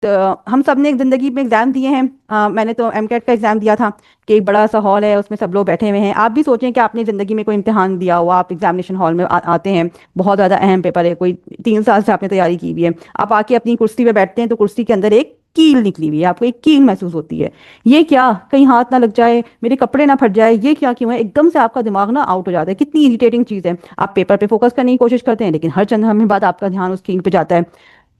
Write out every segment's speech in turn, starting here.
तो हम सब ने एक ज़िंदगी में एग्ज़ाम दिए हैं। मैंने तो एमकेट का एग्ज़ाम दिया था कि एक बड़ा सा हॉल है, उसमें सब लोग बैठे हुए हैं। आप भी सोचें कि आपने ज़िंदगी में कोई इम्तिहान दिया हुआ, आप एग्जामिनेशन हॉल में आते हैं। बहुत ज़्यादा अहम पेपर है, कोई 3 साल से आपने तैयारी की हुई है। आप आके अपनी कुर्सी पे बैठते हैं तो कुर्सी के अंदर एक कील निकली हुई है, आपको एक कील महसूस होती है। ये क्या, कहीं हाथ ना लग जाए, मेरे कपड़े ना फट जाए, ये क्या क्यों है, एकदम से आपका दिमाग ना आउट हो जाता है। कितनी इरिटेटिंग चीज़ है। आप पेपर पे फोकस करने की कोशिश करते हैं, लेकिन हर चंद लम्हे बाद आपका ध्यान उस कील पे जाता है।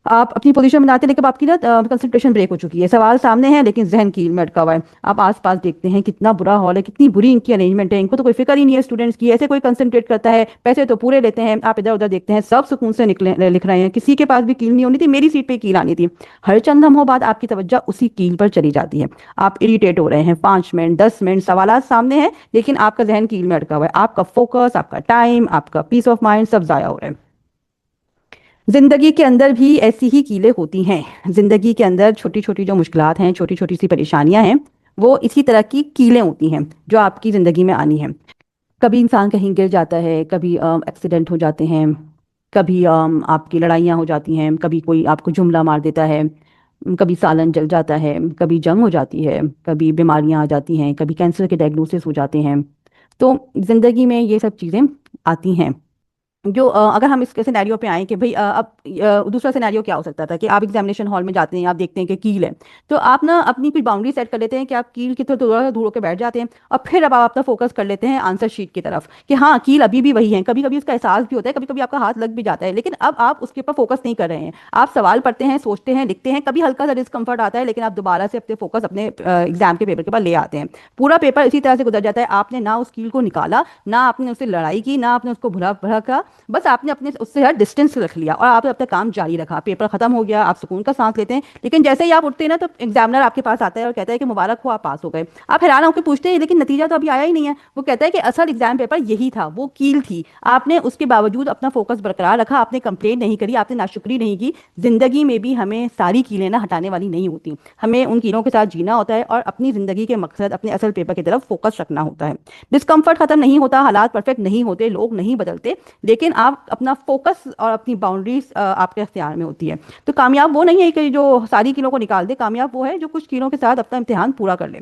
आप अपनी पोजीशन बनाते हैं, लेकिन अब आपकी ना कंसंट्रेशन ब्रेक हो चुकी है। सवाल सामने है लेकिन जहन कील में अटका हुआ है। आप आसपास देखते हैं, कितना बुरा हॉल है, कितनी बुरी इनकी अरेंजमेंट है। इनको तो कोई फिक्र ही नहीं है स्टूडेंट्स की। ऐसे कोई कंसंट्रेट करता है? पैसे तो पूरे लेते हैं। आप इधर उधर देखते हैं, सब सुकून से निकले लिख रहे हैं। किसी के पास भी कील नहीं होनी थी, मेरी सीट पे कील आनी थी। हर चंद लम्हों बाद आपकी तवज्जो उसी कील पर चली जाती है। आप इरिटेट हो रहे हैं, 5 मिनट 10 मिनट सवाल सामने हैं, लेकिन आपका जहन कील में अटका हुआ है। आपका फोकस, आपका टाइम, आपका पीस ऑफ माइंड सब जाया हो रहा है। जिंदगी के अंदर भी ऐसी ही कीलें होती हैं। जिंदगी के अंदर छोटी छोटी जो मुश्किलात हैं, छोटी छोटी सी परेशानियां हैं, वो इसी तरह की कीलें होती हैं जो आपकी जिंदगी में आनी हैं। कभी इंसान कहीं गिर जाता है, कभी एक्सीडेंट हो जाते हैं, कभी आपकी लड़ाइयाँ हो जाती हैं, कभी कोई आपको जुमला मार देता है, कभी सालन जल जाता है, कभी जंग हो जाती है, कभी बीमारियाँ आ जाती हैं, कभी कैंसर के डायग्नोसिस हो जाते हैं। तो जिंदगी में ये सब चीज़ें आती हैं। जो अगर हम इसके सिनेरियो पे आए कि भाई अब दूसरा सिनेरियो क्या हो सकता था कि आप एग्जामिनेशन हॉल में जाते हैं, आप देखते हैं कि कील है। तो आप ना अपनी कुछ बाउंड्री सेट कर लेते हैं कि आप कील की तरफ थोड़ा सा दूर होकर बैठ जाते हैं, और फिर अब आप अपना फोकस कर लेते हैं आंसर शीट की तरफ कि हाँ, कील अभी भी वही है। कभी कभी उसका एहसास भी होता है, कभी कभी आपका हाथ लग भी जाता है, लेकिन अब आप उसके ऊपर फोकस नहीं कर रहे हैं। आप सवाल पढ़ते हैं, सोचते हैं, लिखते हैं, कभी हल्का सा डिस्कम्फर्ट आता है, लेकिन आप दोबारा से अपने फोकस अपने एग्जाम के पेपर के पास ले आते हैं। पूरा पेपर इसी तरह से गुजर जाता है। आपने ना उस कील को निकाला, ना आपने उससे लड़ाई की, ना आपने उसको भुला भड़का, बस आपने अपने उससे यार डिस्टेंस रख लिया और आपने अपना काम जारी रखा। पेपर खत्म हो गया, आप सुकून का सांस लेते हैं, लेकिन जैसे ही आप उठते हैं ना, तो एग्जामिनर आपके पास आता है और कहता है कि मुबारक हो, आप पास हो गए। आप हैरान होकर पूछते हैं लेकिन नतीजा तो अभी आया ही नहीं है। वो कहता है कि असल एग्जाम पेपर यही था, वो कील थी। आपने उसके बावजूद अपना फोकस बरकरार रखा, आपने कंप्लेन नहीं करी, आपने नाशुक्री नहीं की। जिंदगी में भी हमें सारी कीलें ना हटाने वाली नहीं होती। हमें उन कीलों के साथ जीना होता है और अपनी जिंदगी के मकसद, अपने असल पेपर की तरफ फोकस रखना होता है। डिस्कम्फर्ट खत्म नहीं होता, हालात परफेक्ट नहीं होते, लोग नहीं बदलते, लेकिन आप अपना फोकस और अपनी बाउंड्रीज आपके अख्तियार में होती है। तो कामयाब वो नहीं है कि जो सारी कीलों को निकाल दे, कामयाब वो है जो कुछ कीलों के साथ अपना इम्तिहान पूरा कर ले।